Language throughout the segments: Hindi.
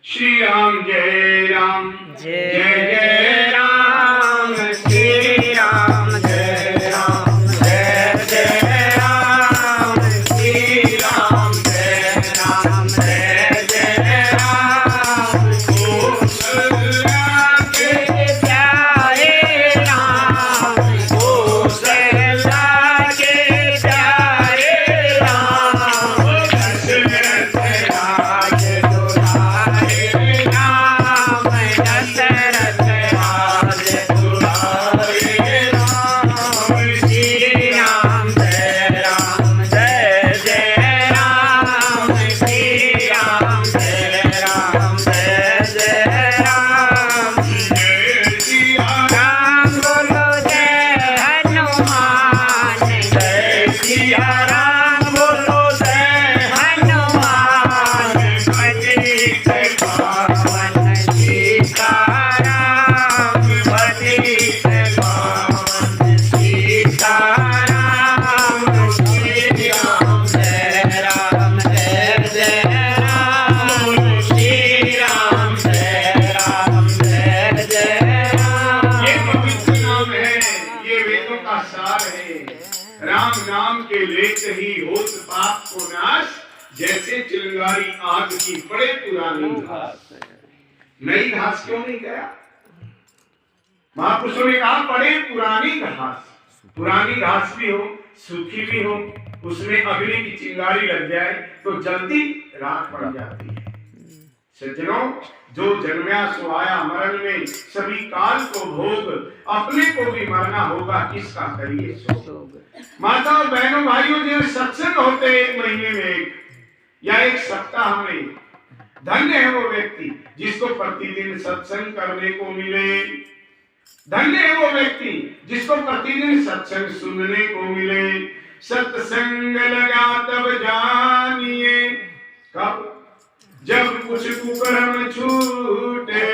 श्री राम जय राम जय जय जय राम श्री राम जय राम जय जय राम श्री राम जय राम जय जय राम कौशल्या के प्यारे राम कौशल्या के प्यारे राम दशरथ राज दुलारे राम दशरथ राज दुलारे राम श्री राम जय जय राम श्री राम जय जय राम जय सिया राम बोलो जय हनुमान जय सिया राम बोलो जय हनुमान पतित पावन सीताराम पतित पावन सीताराम श्री राम जय जय राम श्री राम जय जय राम। ये पवित्र नाम है, ये वेदों का सार है। राम नाम के लेते ही होत पाप को नाश, जैसे चिंगारी आग की बड़े पुरानी घास। नई घास क्यों नहीं गया? महापुरुषों ने कहा बड़े पुरानी घास। पुरानी घास भी हो, सूखी भी हो, उसमें अग्नि की चिंगारी लग जाए तो जल्दी राख पड़ जाती है। सज्जनों, जो जन्मया सो आया मरण में, सभी काल को भोग, अपने को भी मरना होगा, किसका करिए सोग। माता और बहनों भाइयों, जो सत्संग होते हैं एक महीने में एक या एक सप्ताह में, धन्य है वो व्यक्ति जिसको प्रतिदिन सत्संग करने को मिले। धन्य है वो व्यक्ति जिसको प्रतिदिन सत्संग सुनने को मिले। सत्संग लगा तब जानिए, कब? जब कुछ कुकर्म छूटे,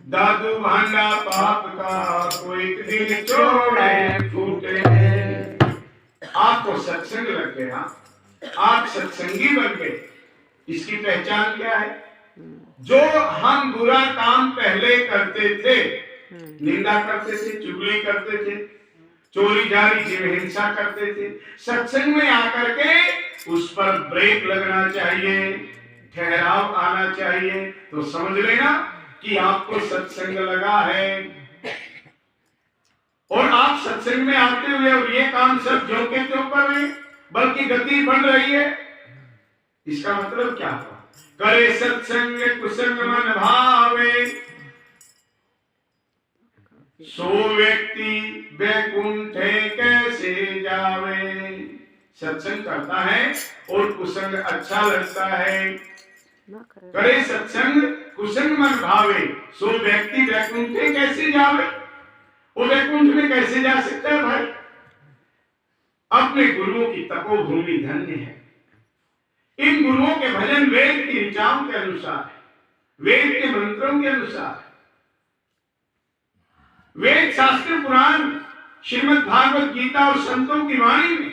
दादू भांडा पाप का कोई दिन छोड़े फूटे। आपको सत्संग लग गया, आप सत्संगी बन गए, इसकी पहचान क्या है? जो हम बुरा काम पहले करते थे, निंदा करते थे, चुगली करते थे, चोरी जारी जीव हिंसा करते थे, सत्संग में आकर के उस पर ब्रेक लगना चाहिए, ठहराव आना चाहिए। तो समझ लेना कि आपको सत्संग लगा है और आप सत्संग में आते हुए और ये काम सब जो के त्यों कर रहे, बल्कि गति बढ़ रही है। इसका मतलब क्या हुआ? करे सत्संग कुसंग मन भावे, सो व्यक्ति वैकुंठे कैसे जावे। सत्संग करता है और कुसंग अच्छा लगता है। करे सत्संग कुसंग मन भावे, सो व्यक्ति वैकुंठे कैसे जावे। वो वैकुंठ में कैसे जा सकता है भाई? अपने गुरुओं की तपोभूमि धन्य है। इन गुरुओं के भजन वेद की ऋचाओं के अनुसार, वेद के मंत्रों के अनुसार, वेद शास्त्र पुराण श्रीमद् भागवत गीता और संतों की वाणी में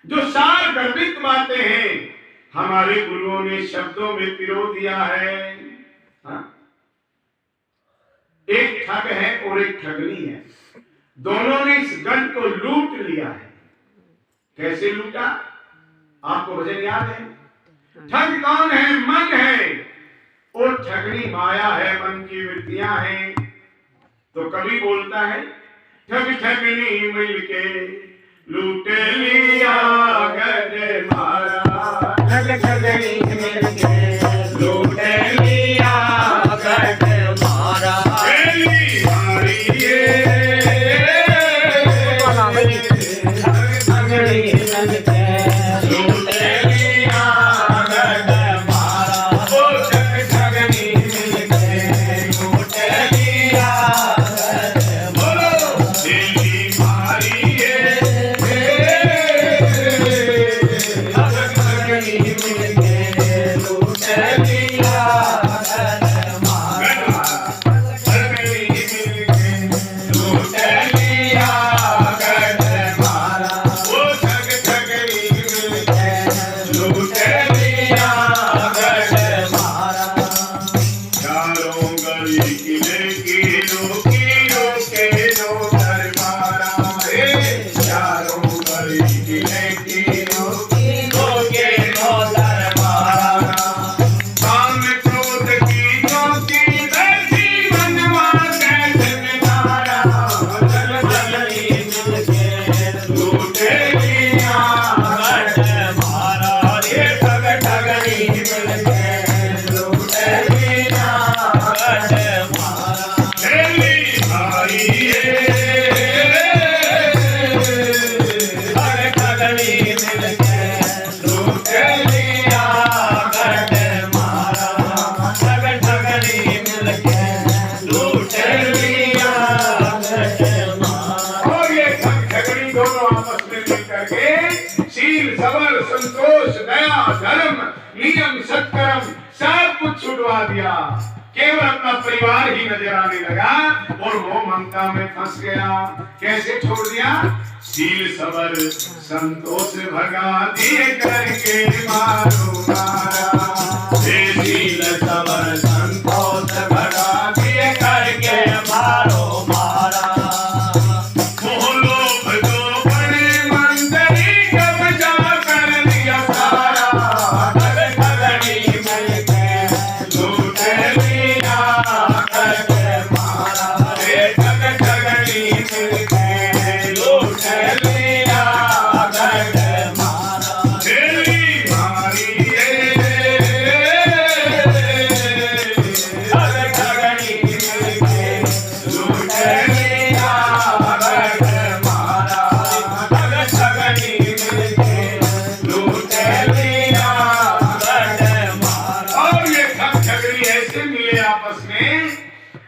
जो सार गर्भित बातें हैं, हमारे गुरुओं ने शब्दों में पिरो दिया है। हाँ? एक ठग है और एक ठगनी है, दोनों ने इस गढ़ को लूट लिया है। कैसे लूटा? आपको भजन याद है? ठग कौन है? मन है, और ठगनी माया है, मन की वृत्तियां हैं। तो कवि बोलता है, ठग ठगनी मिलके लूट लिया गढ़ मारा, ठग ठगनी मिलके लूट लिया गढ़ मारा। कुछ छुटवा दिया, केवल अपना परिवार ही नजर आने लगा और वो ममता में फंस गया। कैसे छोड़ दिया? शील सबर संतोष भगा दिए करके मारो मारा। शील सबर संतोष भगा दिए करके मारो मारा।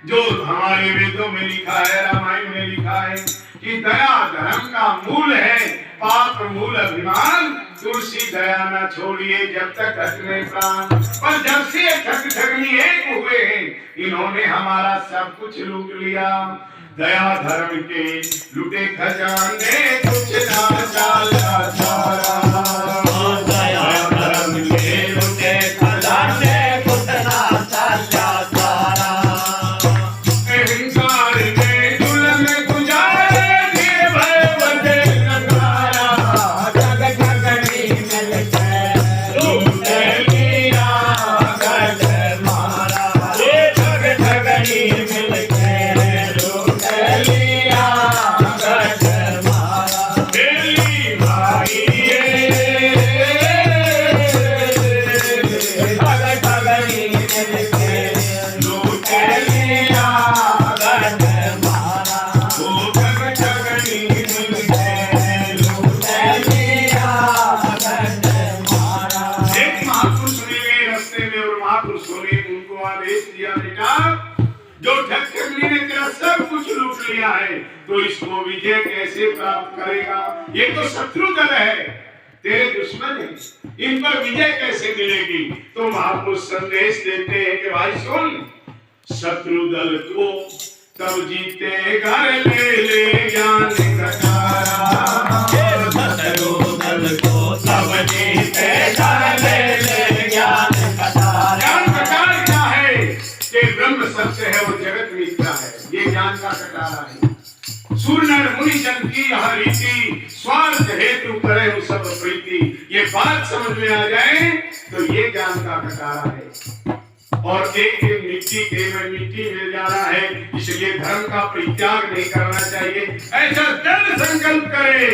जो हमारे वेदों में लिखा है, रामायण में लिखा है कि दया धर्म का मूल है, पाप मूल अभिमान। तुलसी दया न छोड़िए जब तक हटने प्राण। पर जब से ठगनी एक हुए हैं, इन्होंने हमारा सब कुछ लूट लिया। दया धर्म के लूटे खजाने कुछ ना चाला चारा। दया धर्म के लूटे खजाने कुछ ना चाला चारा। जो ठगनी ने तेरा सब कुछ लूट लिया है, तो इसको विजय कैसे प्राप्त करेगा? ये तो शत्रु दल है, तेरे दुश्मन है, इन पर विजय कैसे मिलेगी? तो महापुरुष संदेश देते हैं कि भाई सुन, शत्रु दल को तब जीते घर ले ज्ञान कटारा। शत्रु दल को तब जीते घर ले ज्ञान कटारा। ज्ञान कटारा क्या है? कि ब्रह्म सत्य है और जगत मिथ्या है, ये ज्ञान का कटारा है। सूर्य मुनि जन की यह रीति, स्वार्थ हेतु करे सब प्रीति, ये बात समझ में आ जाए तो ये ज्ञान का कटारा है। और एक दिन मिट्टी मिल जाना है, इसलिए धर्म का परित्याग नहीं करना चाहिए, ऐसा दृढ़ संकल्प करे,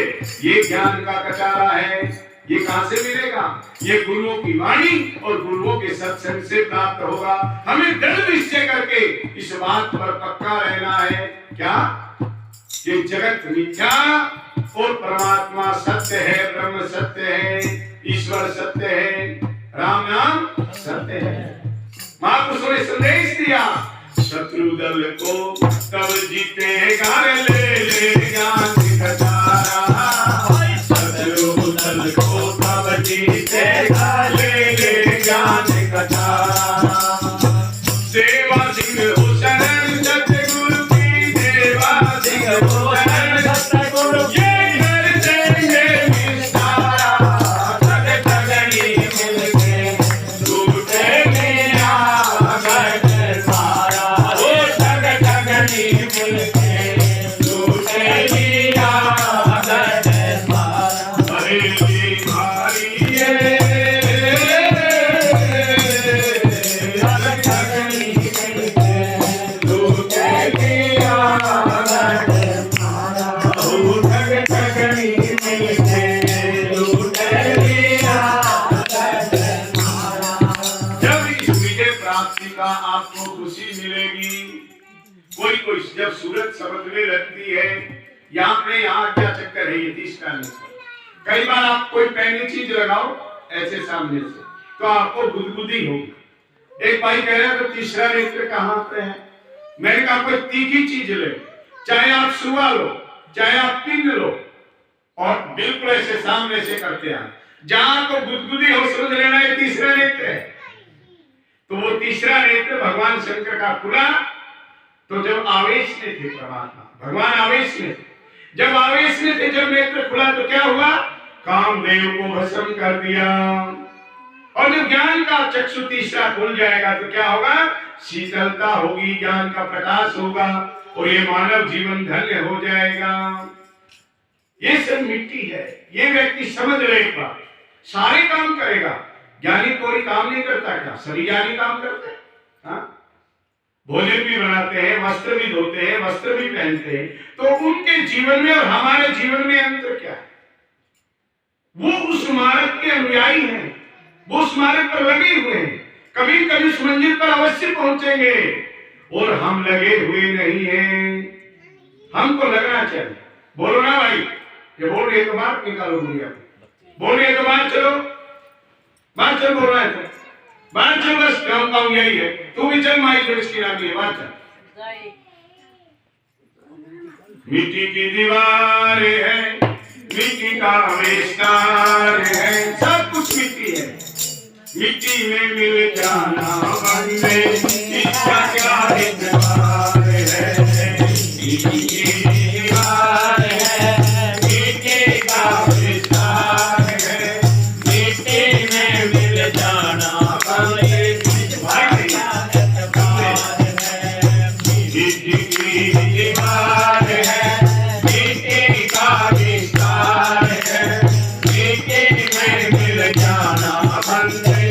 ये ज्ञान का कटारा है। ये कहां से मिलेगा? ये गुरुओं की वाणी और गुरुओं के सत्संग से प्राप्त होगा। हमें दृढ़ निश्चय करके इस बात पर पक्का रहना है, क्या? कि जगत मिथ्या और परमात्मा सत्य है, ब्रह्म सत्य है, ईश्वर सत्य है, राम नाम सत्य है। महापुरुषों ने संदेश दिया, शत्रु दल को तब जीतेगा ले ज्ञान कटारा। शत्रु दल को तब जीतेगा ले ज्ञान कटारा। देवा सिंह हो शरण सतगुरु की, देवा सिंह हो शरण सतगुरु की। आपको खुशी मिलेगी। कोई जब सूरत समझने लगती है, यहाँ क्या चक्कर है, ये तीसरा नेत्र। कई बार आप कोई पहली चीज लगाओ ऐसे सामने से, तो आपको गुदगुदी होगी। एक भाई कह रहे हैं तो तीसरा नेत्र कहाँ पे है? मैंने कहा कोई तीखी चीज ले, चाहे आप सुआ लो, चाहे आप पिन लो, और बिल्कुल ऐसे सामने से करते हैं। जहां को गुदगुदी हो समझ लेना ये तीसरा नेत्र है। तो वो तीसरा नेत्र भगवान शंकर का खुला। तो जब आवेश में थे परमात्मा, भगवान आवेश में थे, जब आवेश में थे, जब नेत्र खुला तो क्या हुआ, कामदेव को भस्म कर दिया। और जब ज्ञान का चक्षु तीसरा खुल जाएगा तो क्या होगा, शीतलता होगी, ज्ञान का प्रकाश होगा और ये मानव जीवन धन्य हो जाएगा। ये सब मिट्टी है, ये व्यक्ति समझ लेगा, सारे काम करेगा। ज्ञानी कोई काम नहीं करता क्या, सभी ज्ञानी काम करते हैं। हाँ? भोजन भी बनाते हैं, वस्त्र भी धोते हैं, वस्त्र भी पहनते हैं। तो उनके जीवन में और हमारे जीवन में अंतर क्या है? वो उस मार्ग के अनुयायी हैं, वो उस मार्ग पर लगे हुए हैं, कभी कभी उस मंजिल पर अवश्य पहुंचेंगे और हम लगे हुए नहीं हैं। हमको लगना चाहिए। बोलो ना भाई, ये बोल रही है तो बात निकालो, बोल रही है तो बात चलो, बात चल, बोल रहा है तो बात चल, बस कहूँ यही है। तू भी चल, माई देश की रानी है, बात चल। मिट्टी की दीवार है, मिट्टी का विस्तार है, सब कुछ मिट्टी है। मिट्टी में मिल जाना बंदे, इसका क्या एतबार है। मिट्टी की दीवार है, मिट्टी का विस्तार है, मिट्टी में मिल जाना बंदे, इसका क्या एतबार है। मिट्टी की दीवार है, मिट्टी का विस्तार है, मिट्टी में मिल जाना बंदे,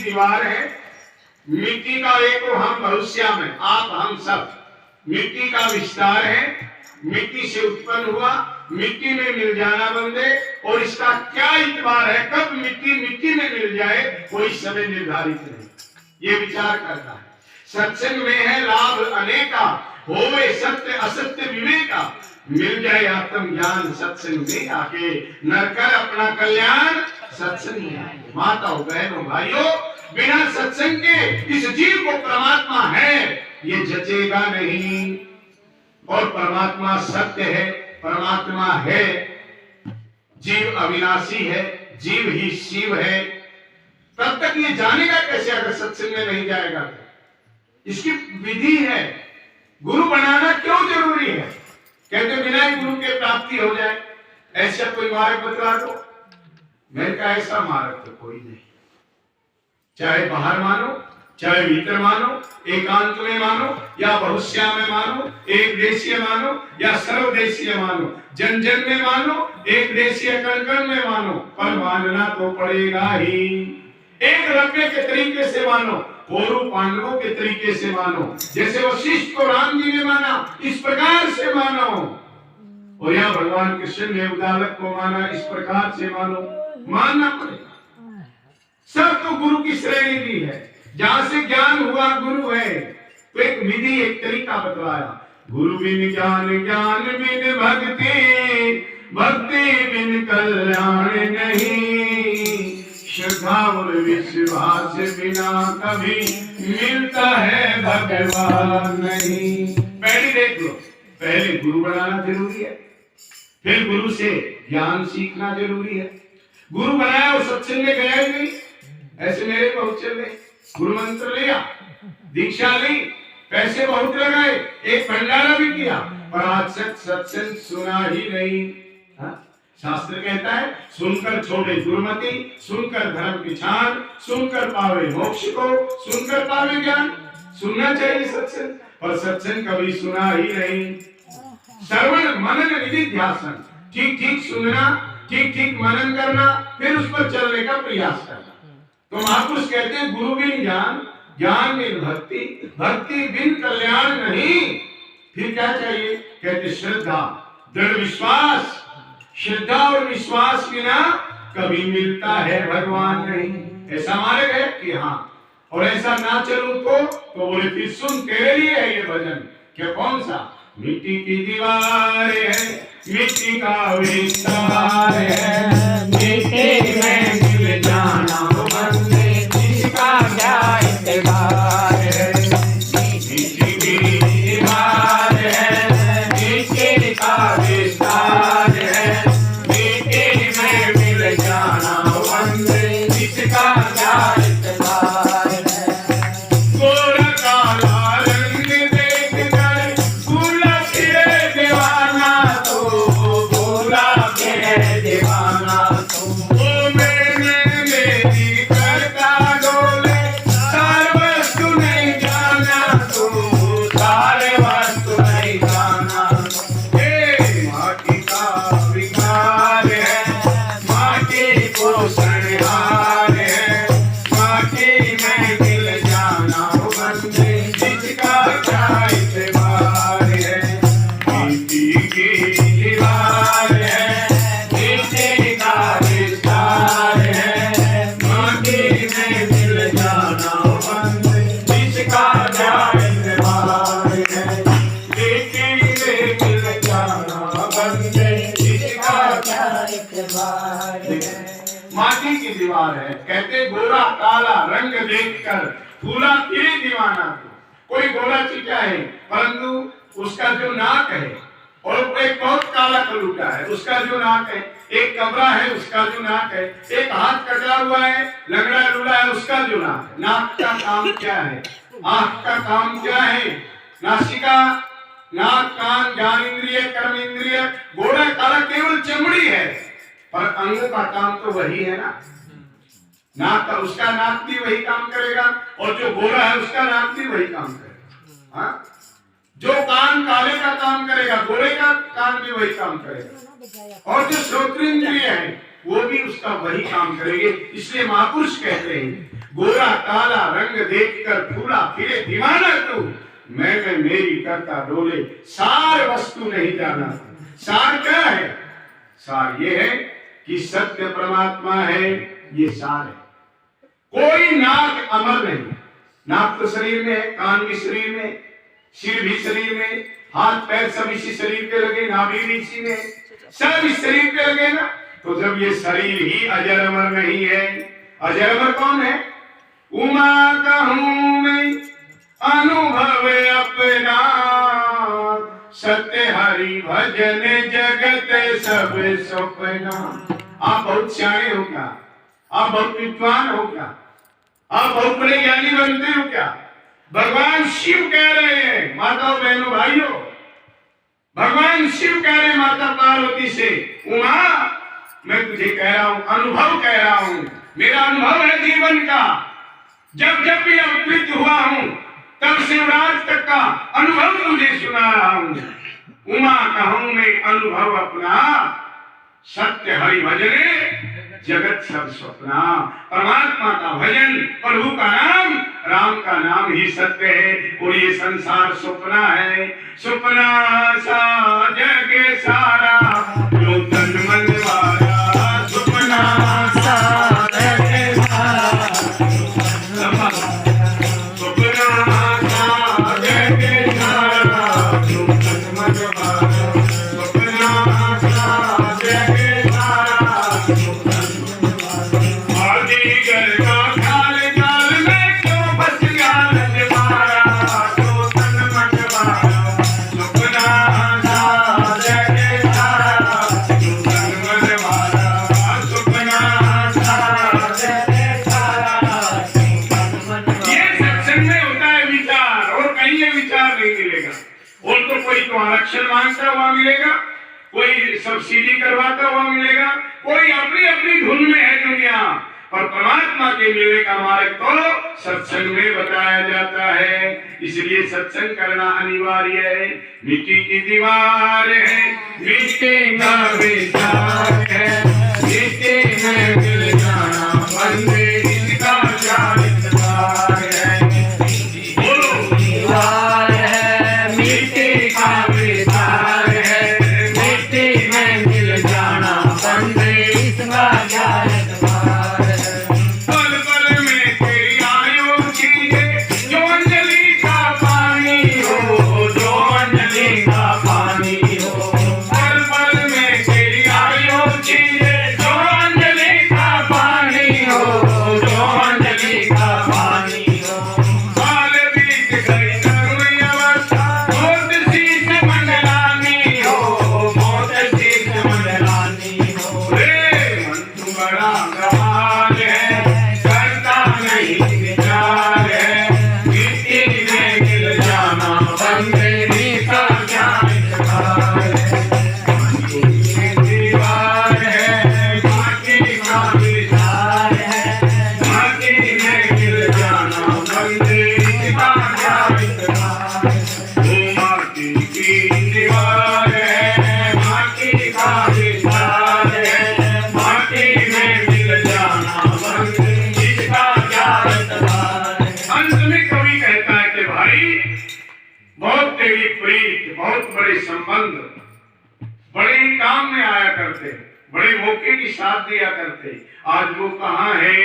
दीवार है। मिट्टी का एक हम भविष्य में, आप हम सब, मिट्टी का विस्तार है, मिट्टी से उत्पन्न हुआ, मिट्टी में मिल जाना बंदे। और इसका क्या इतबार है, कब मिट्टी मिट्टी में मिल जाए कोई समय निर्धारित नहीं, ये विचार करना है। सत्संग में है लाभ अनेका, होवे सत्य असत्य विवेका, मिल जाए आत्म ज्ञान सत्संग में आके, न कर अपना कल्याण सत्संग में आके। माताओं बहनों भाइयों, बिना सत्संग के इस जीव को परमात्मा है ये जचेगा नहीं। और परमात्मा सत्य है, परमात्मा है, जीव अविनाशी है, जीव ही शिव है। तब तक ये जानेगा कैसे अगर सत्संग में नहीं जाएगा तो। इसकी विधि है। गुरु बनाना क्यों जरूरी है? कहते बिना ही गुरु के प्राप्ति हो जाए, ऐसा कोई मार्ग बतला दो। मैंने कहा ऐसा मार्ग तो कोई नहीं, चाहे बाहर मानो, चाहे भीतर मानो, एकांत में मानो या बहुश्या में मानो, एक देशीय मानो या सर्वदेशीय मानो, जन जन में मानो, एक देशीय कण कण में मानो, पर मानना तो पड़ेगा ही। एक रत्न के तरीके से मानो, कौरव पांडवों के तरीके से मानो, जैसे वशिष्ठ को राम जी ने माना इस प्रकार से मानो, और या भगवान कृष्ण ने उदालक को माना इस प्रकार से मानो। मानना पड़ेगा। सब तो गुरु की श्रेणी दी है, जहां से ज्ञान हुआ गुरु है। तो एक विधि, एक तरीका बतलाया। गुरु बिन ज्ञान, ज्ञान बिन भक्ति, भक्ति बिन कल्याण नहीं, श्रद्धा और विश्वास बिना कभी मिलता है भगवान नहीं। पहले देख लो, पहले गुरु बनाना जरूरी है, फिर गुरु से ज्ञान सीखना जरूरी है। गुरु बनाया और सत्संग में गया ही नहीं, ऐसे मेरे बहुत चले, गुरु मंत्र लिया, दीक्षा ली, पैसे बहुत लगाए, एक भंडारा भी किया, पर आज तक सत्संग सुना ही नहीं। शास्त्र कहता है सुनकर छोड़े दुर्मति, सुनकर धर्म की छान, सुनकर पावे मोक्ष को, सुनकर पावे ज्ञान। सुनना चाहिए सत्संग, पर सत्संग कभी सुना ही नहीं। श्रवण मनन निधिध्यासन, ठीक ठीक सुनना, ठीक ठीक मनन करना, फिर उस पर चलने का प्रयास करना। तो महापुरुष कहते हैं गुरु बिन ज्ञान, ज्ञान बिन भक्ति, भक्ति बिन कल्याण नहीं। फिर क्या चाहिए? कहते श्रद्धा, दृढ़ विश्वास। श्रद्धा और विश्वास बिना कभी मिलता है भगवान नहीं। ऐसा मार्ग है कि हाँ, और ऐसा ना चलूं तो बोले फिर सुन, तेरे लिए है ये भजन। क्या कौन सा? मिट्टी की दीवार है, मिट्टी का विस्तार है, मिट्टी में मिल जाना बंदे, इसका क्या इत्तेबार है। मिट्टी की दीवार है, मिट्टी का विस्तार है, मिट्टी में मिल जाना बंदे, इसका क्या इत्तेबार है। गोरा काला रंग देखकर भूला फिरे दीवाना तो, भूला फिरे दीवाना तो। ओ मेरी करता डोले, सार वस्तु नहीं जाना तो, सारे वस्तु नहीं जाना तो। हे माटी का विकार है, माटी को संहार है, माटी में मिल जाना बंदे, इसका क्या इत्तेबार है। मिट्टी की दीवार है, मिट्टी का विस्तार है, माटी में मिल जाना बंदे, इसका क्या इत्तेबार है। मिट्टी में मिल जाना बंदे, इसका क्या इत्तेबार है। माटी की दीवार है, कहते गोरा काला रंग देखकर फूला फिरे दीवाना को। कोई गोरा चिट्टा है परंतु उसका जो नाक है, और एक बहुत काला कलूटा है उसका जो नाक है, एक कबरा है उसका जो नाक है, एक हाथ कटा हुआ है लंगड़ा लूला है उसका जो नाक है। नाक का काम क्या है, आंख का काम क्या है, नासिका नाक कान ज्ञान इंद्रिय कर्म इंद्रिय, गोरा काला केवल चमड़ी है पर अंगों का काम तो वही है ना। नाक का उसका नाक भी वही काम करेगा, और जो गोरा है उसका नाक भी वही काम करेगा। हाँ? जो कान काले का काम करेगा, गोरे का कान भी वही काम करेगा, और जो श्रोत्रेंद्रिय है वो भी उसका वही काम करेंगे। इसलिए महापुरुष कहते हैं गोरा काला रंग देखकर फूला फिरे दीवाना तू, मैं मेरी करता डोले, सार वस्तु नहीं जाना। सार क्या है, सार ये है कि सत्य परमात्मा है, ये सार है। कोई नाक अमर नहीं, नाक तो शरीर में है, कान भी शरीर में, सिर भी शरीर में, हाथ पैर सब इसी शरीर पे लगे, नाभि भी इसी में, सब इस शरीर पे लगे ना। तो जब ये शरीर ही अजर अमर नहीं है, अजर अमर कौन है, उमा कहूं मैं अनुभव अपना, सत्य हरि भजन जगत सब सपना। आप बहुत सियाने हो क्या, आप बहुत विद्वान हो क्या, आप बहुत बड़े ज्ञानी बनते हो क्या। भगवान शिव कह रहे हैं माताओं बहनों भाइयों, भगवान शिव कह रहे हैं माता पार्वती से, उमा मैं तुझे कह रहा हूं, अनुभव कह रहा हूं, मेरा अनुभव है जीवन का। जब जब भी अवतरित हुआ हूं तब शिवराज तक का अनुभव तुझे सुना रहा हूं। उमा कहूं मैं अनुभव अपना, सत्य हरि भजने जगत सब सपना। परमात्मा का भजन, प्रभु का नाम, राम का नाम ही सत्य है, और ये संसार सपना है। सपना सा जग सारा जो तन मन वारा, सपना सा जग सारा, सपना सा जग सारा जो तन मन वारा, सपना सा जग सारा आरक्षण मांगता हुआ मिलेगा, कोई सब्सिडी करवाता हुआ मिलेगा, कोई अपनी अपनी धुन में है दुनिया, और परमात्मा के मिलने का मार्ग तो सत्संग में बताया जाता है। इसलिए सत्संग करना अनिवार्य है। मिट्टी की दीवार है, मिट्टी का विचार है, मिट्टी में मिल जाना बंदे, इसका क्या इत्तेबार है। बोलो दीवार है, मिट्टी का विचार है, मिट्टी में मिल जाना बंदे, इसका क्या इत्तेबार है। पल पल में तेरी आयु खींचे, जो अंजलि का पानी हो, जो अंजलि का पानी हो, पल पल गवार है, करता नहीं विचार है, मिट्टी में मिल जाना बंदे का क्या इकरार है। माटी में दीवार है, माटी का विचार है, माटी में मिल जाना बंदे का क्या इकरार है। वो माटी की दीवार है, माटी का विचार है, माटी में मिल जाना बंदे का क्या इकरार है। अंत में कवि कहता है कि भाई बहुत तेरी प्रीत, बहुत बड़े संबंध, बड़े ही काम में आया करते, बड़े मौके की साथ दिया करते, आज वो कहाँ है?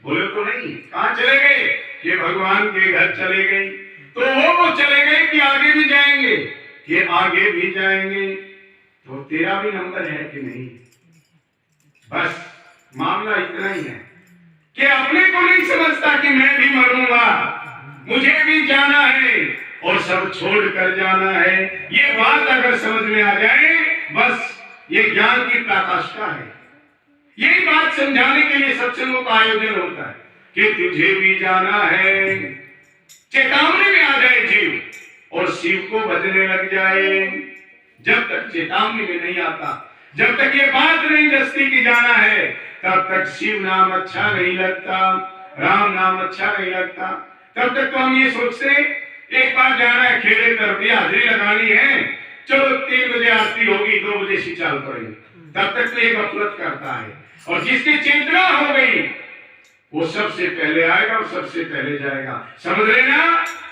बोले तो नहीं, कहाँ चले गए? ये भगवान के घर चले गए। तो वो चले गए कि आगे भी जाएंगे? कि आगे भी जाएंगे। तो तेरा भी नंबर है कि नहीं? बस मामला इतना ही है कि अपने को नहीं समझता कि मैं भी मरूंगा, मुझे भी जाना है और सब छोड़ कर जाना है। ये बात अगर समझ में आ जाए, बस ये ज्ञान की पराकाष्ठा है। यही बात समझाने के लिए सत्संगों का आयोजन होता है कि तुझे भी जाना है। चेतावनी में आ जाए जीव और शिव को भजने लग जाए। जब तक चेतावनी में नहीं आता, जब तक ये बात नहीं दस्ती की जाना है, तब तक शिव नाम अच्छा नहीं लगता, राम नाम अच्छा नहीं लगता। तब तक तो हम ये सोचते एक बार जाना है खेड़े तरफ, हाजिरी लगानी है, चलो 3 बजे आरती होगी, 2 बजे से चाल पड़ेगी। तब तक तो ये गफलत करता है। और जिसकी चेतना हो गई वो सबसे पहले आएगा और सबसे पहले जाएगा। समझ लेना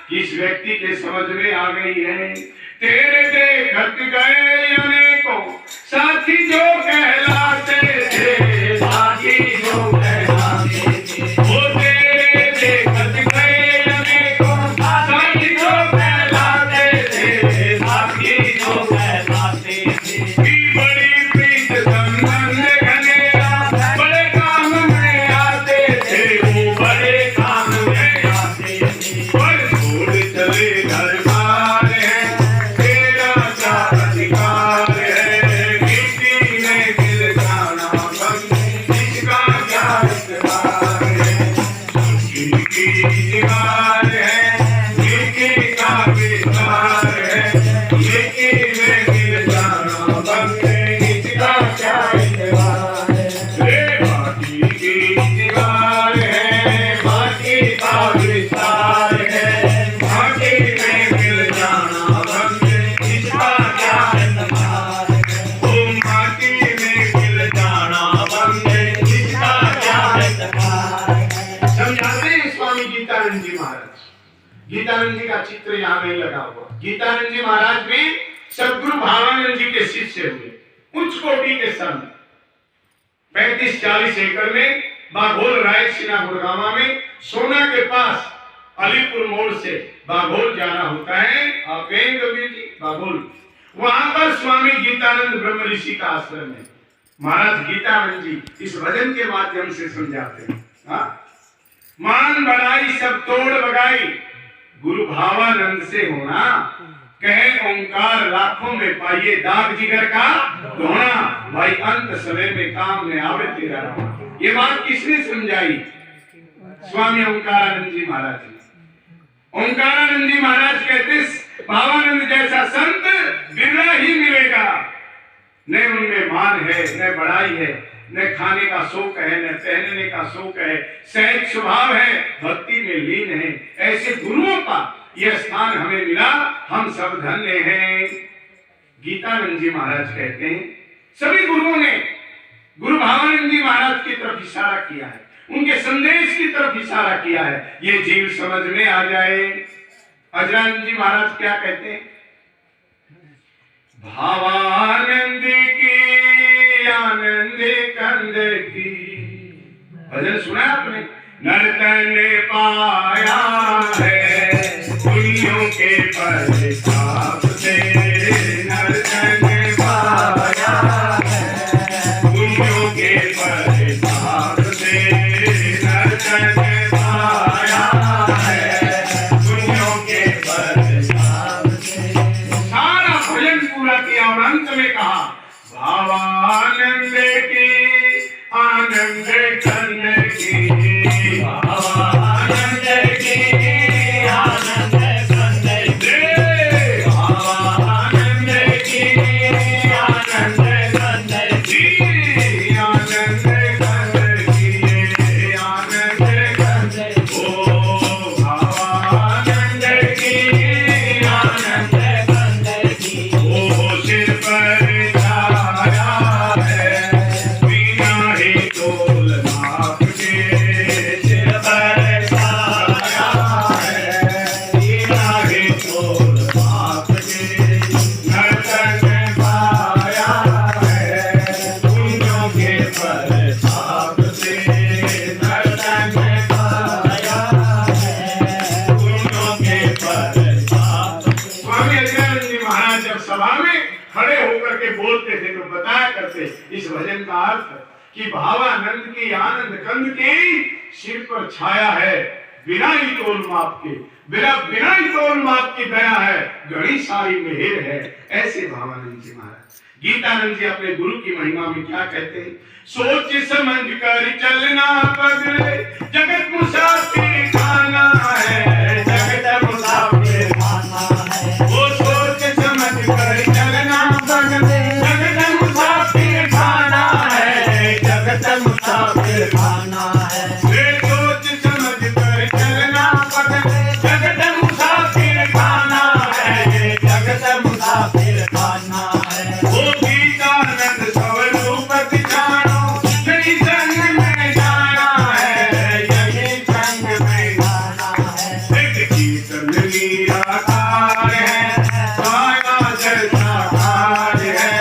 कि इस व्यक्ति के समझ में आ गई है। तेरे देखत गए अनेकों साथी जो कहलाते थे, साथी जो कहलाते थे, वो तेरे देखत गए अनेकों साथी जो कहलाते थे, साथी जो कहलाते थे। बड़ी प्रीत संबंध घनेरा बड़े काम में आते थे, वो बड़े काम में आते थे। पर छोड़ चले घर बार है, तेरा क्या अधिकार है, मिट्टी में मिल जाना बंदे इसका क्या इकरार है। मिट्टी की दीवार है, मिट्टी का विचार है, मिट्टी में मिल जाना बंदे इसका क्या इकरार है। रे माटी की दीवार है, माटी का विचार है, माटी में मिल जाना बंदे इसका क्या इकरार है। ओ माटी में मिल जाना बंदे इसका क्या इकरार है। समझाते हैं स्वामी गीतानंद जी महाराज। गीतानंद जी का चित्र यहाँ नहीं लगा हुआ। गीतानंद जी महाराज भी सदगुरु भावानंद जी के शिष्य हुए, उच्च कोटि के संत। 35-40 एकड़ में बाघोल रायसीना गुड़गावा में सोना के पास अलीपुर मोड़ से बाघोल जाना होता है। आप गए कबीर जी बाघोल? वहां पर स्वामी गीतानंद ब्रह्म ऋषि का आश्रम है। महाराज गीतानंद जी इस भजन के माध्यम से समझाते हैं। हाँ? मान बढ़ाई सब तोड़ बगाई, गुरु भावानंद से होना, कहे ओंकार लाखों में पाइए, दाग जिगर का धोना, भाई अंत समय में काम में आवे तेरा नाम। ये बात किसने समझाई? स्वामी ओंकारानंद जी महाराज जी। ओंकारानंद जी महाराज कहते भावानंद जैसा संत बिरला ही मिलेगा। न उनमें मान है, न बड़ाई है, न खाने का शौक है, न पहनने का शौक है, सहज स्वभाव है, भक्ति में लीन है। ऐसे गुरुओं का यह स्थान हमें मिला, हम सब धन्य हैं। गीतानंद जी महाराज कहते हैं सभी गुरुओं ने गुरु भावानंद जी महाराज की तरफ इशारा किया है, उनके संदेश की तरफ इशारा किया है। ये जीव समझ में आ जाए। अजरानंद जी महाराज क्या कहते हैं? भावानंद की आनंद कंद की, भजन सुना आपने? नर्तन पाया है पुलियों के प्रताप से, नर्तन पाया है पुलियों के प्रताप से, नर्तन पाया है पुलियों के प्रताप से। सारा भजन पूरा किया और अंत में कहा भावानंद की आनंद भावानंद कंद की, भावानंद की आनंद कंद की, भावानंद की आनंद कंद की, आनंद कंद की, आनंद कंद ओ भावानंद की आनंद कंद की, ओ सिर पर छाया है बिना ही तोल माप के, सिर पर छाया है बिना ही तोल माप के, नर्तन पाया है कुंजों के प्रताप से, नर्तन पाया है कुंजों के प्रताप। स्वामी अज्ञानंद जी महाराज जब सभा में खड़े होकर के बोलते थे तो बताया करते इस भजन का अर्थ कि भावानंद की आनंद कंद की सिर पर छाया है बिना ही तोल माप के, बिना ही तोल माप की दया है, घड़ी सारी मेहर है, ऐसे भावानंद जी महाराज। गीतानंद जी अपने गुरु की महिमा में क्या कहते हैं? सोच समझ कर चलना पगले, जगत मुसाफिर खाना है, जगत मुसाफिर खाना है, वो सोच समझ कर चलना पगले, जगत मुसाफिर खाना है, जगत मुसाफिर खाना है, वे सोच समझ कर चलना पगले, जगत मुसाफिर खाना है, जगत मुसाफिर खाना है, वो गीतानंद स्वरूप जानो, यही संग में जाना है, यही संग में जाना है, एक कीर्तन निराकार है, माया जलसाकार है,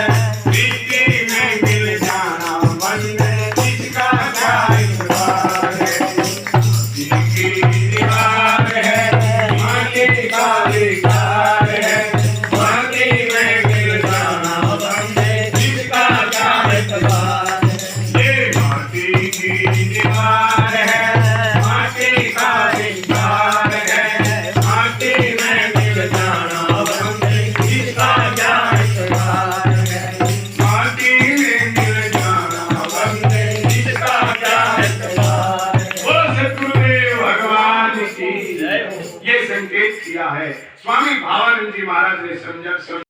प्रीति में मिल जाना मन में जिसका क्या इकरार है, जिसकी दीवार है माटी का अधिकार है, माटी में मिल जाना मन में जिसका क्या इकरार है, ये माटी की दीवार है माटी का अधिकार है, माटी में मिल जाना मन में जिसका क्या इकरार है, माटी में मिल जाना मन में जिसका क्या इकरार है। ओ सतगुरुदेव भगवान की ये संकेत किया है स्वामी भावानंद जी महाराज ने समझा।